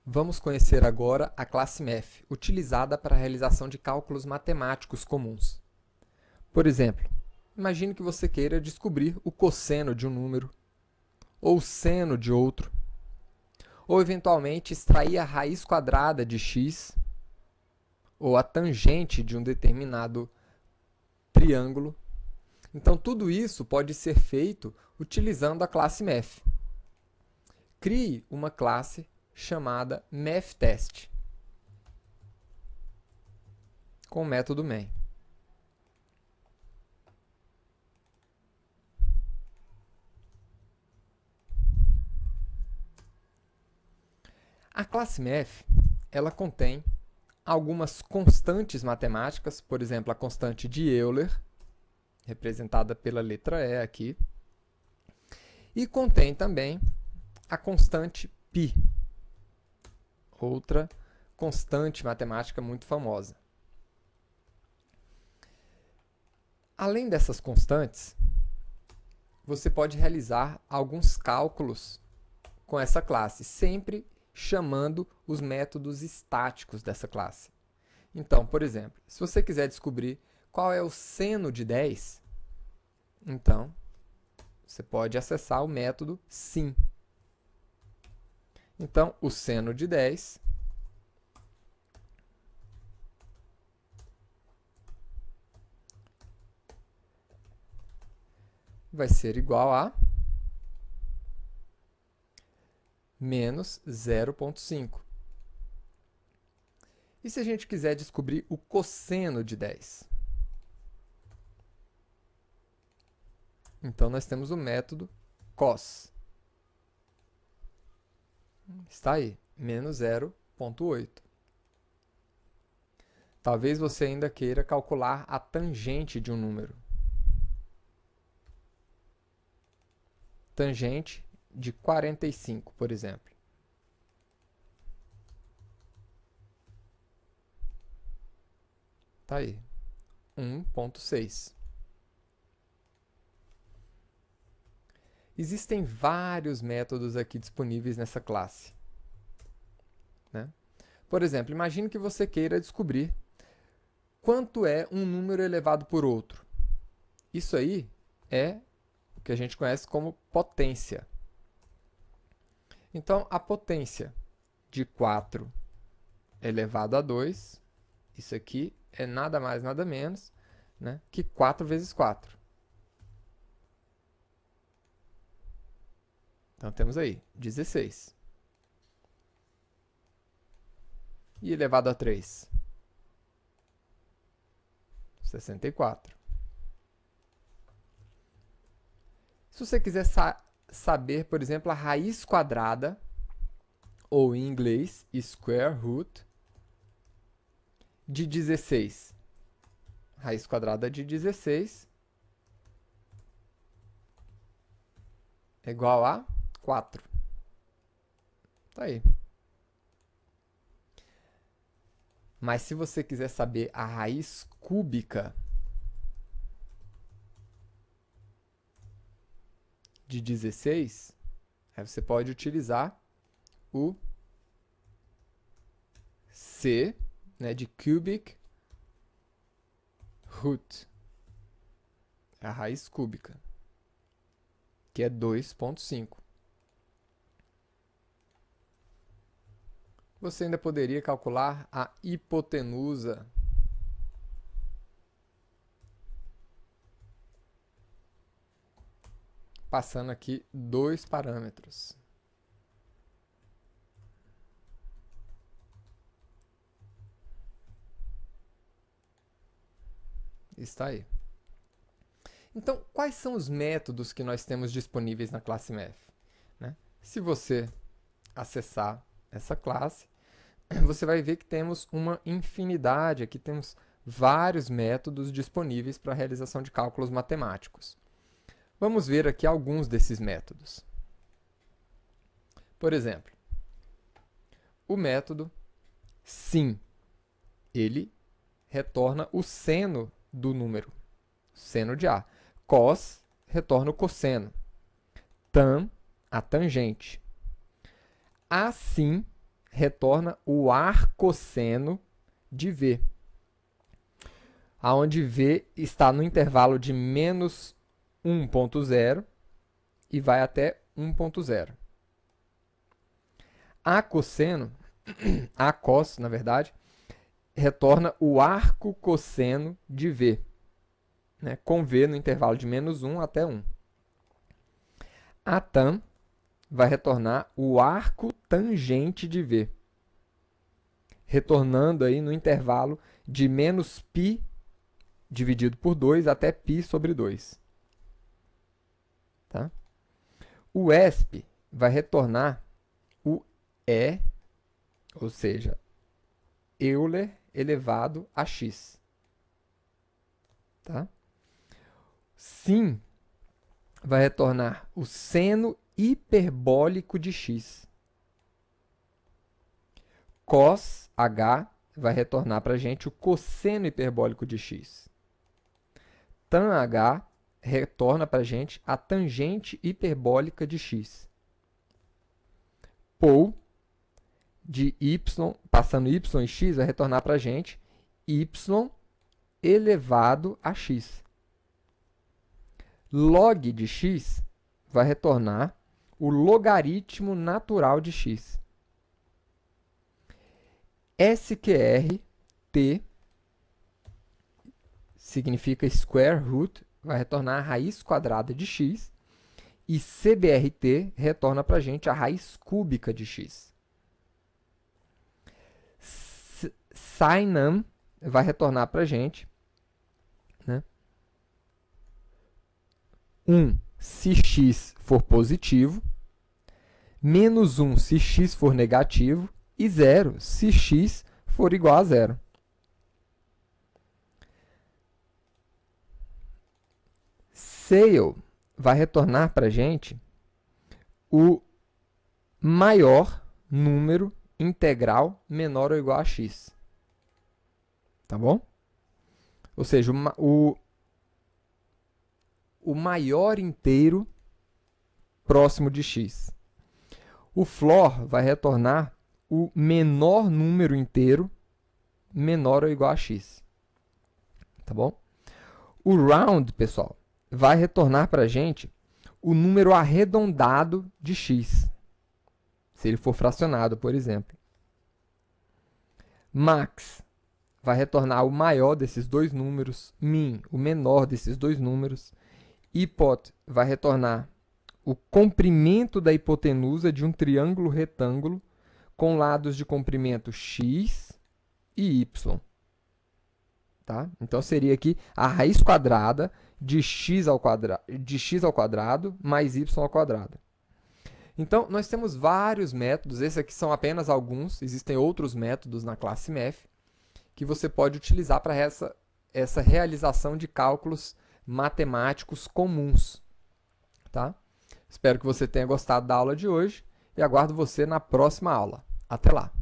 Vamos conhecer agora a classe MEF, utilizada para a realização de cálculos matemáticos comuns. Por exemplo, imagine que você queira descobrir o cosseno de um número, ou o seno de outro, ou eventualmente extrair a raiz quadrada de x, ou a tangente de um determinado triângulo. Então, tudo isso pode ser feito utilizando a classe MEF. Crie uma classe chamada MEFTest, com o método main. A classe MEF, ela contém algumas constantes matemáticas, por exemplo, a constante de Euler, representada pela letra E aqui, e contém também a constante π, outra constante matemática muito famosa. Além dessas constantes, você pode realizar alguns cálculos com essa classe, sempre chamando os métodos estáticos dessa classe. Então, por exemplo, se você quiser descobrir qual é o seno de 10, então você pode acessar o método sim. Então, o seno de 10 vai ser igual a menos 0,5. E se a gente quiser descobrir o cosseno de 10? Então, nós temos o método cos. Está aí, menos 0,8. Talvez você ainda queira calcular a tangente de um número. Tangente de 45, por exemplo. Está aí, 1,6. Existem vários métodos aqui disponíveis nessa classe, né? Por exemplo, imagine que você queira descobrir quanto é um número elevado por outro. Isso aí é o que a gente conhece como potência. Então, a potência de 4 elevado a 2, isso aqui é nada mais, nada menos, né, que 4 vezes 4. Então, temos aí 16. E elevado a 3? 64. Se você quiser saber, por exemplo, a raiz quadrada, ou em inglês, square root, de 16. Raiz quadrada de 16 é igual a 4. Tá aí. Mas se você quiser saber a raiz cúbica de 16, aí você pode utilizar o C, né, de cubic root, a raiz cúbica, que é 2,5. Você ainda poderia calcular a hipotenusa, passando aqui 2 parâmetros. Está aí. Então, quais são os métodos que nós temos disponíveis na classe MEF? Né? Se você acessar essa classe, você vai ver que temos uma infinidade, aqui temos vários métodos disponíveis para a realização de cálculos matemáticos. Vamos ver aqui alguns desses métodos. Por exemplo, o método sim, ele retorna o seno do número, seno de A. Cos retorna o cosseno. Tan, a tangente. Assim retorna o arcosseno de V, aonde V está no intervalo de menos 1,0 e vai até 1,0. A cosseno, a cos, na verdade, retorna o arco cosseno de V, né, com V no intervalo de menos 1 até 1. A tan vai retornar o arco tangente de V, retornando aí no intervalo de menos π dividido por 2 até π sobre 2. Tá? O ESP vai retornar o E, ou seja, Euler elevado a x. Tá? Sim vai retornar o seno hiperbólico de x. Cos H vai retornar para a gente o cosseno hiperbólico de x. Tan H retorna para a gente a tangente hiperbólica de x. Pol de y, passando y e x, vai retornar para a gente y elevado a x. Log de x vai retornar o logaritmo natural de x. SQRT significa square root, vai retornar a raiz quadrada de x. E CBRT retorna para a gente a raiz cúbica de x. Sinam vai retornar para a gente, né, 1 se x for positivo, menos 1 se x for negativo e 0 se x for igual a 0. Sale vai retornar para a gente o maior número integral menor ou igual a x. Tá bom? Ou seja, o maior inteiro próximo de x. O floor vai retornar o menor número inteiro menor ou igual a x. Tá bom? O round, pessoal, vai retornar para a gente o número arredondado de x, se ele for fracionado, por exemplo. Max vai retornar o maior desses dois números, min, o menor desses dois números. Hipot vai retornar o comprimento da hipotenusa de um triângulo retângulo com lados de comprimento x e y. Tá? Então, seria aqui a raiz quadrada de x ao quadrado mais y ao quadrado. Então, nós temos vários métodos. Esses aqui são apenas alguns. Existem outros métodos na classe MEF que você pode utilizar para essa realização de cálculos matemáticos comuns. Tá? Espero que você tenha gostado da aula de hoje e aguardo você na próxima aula. Até lá!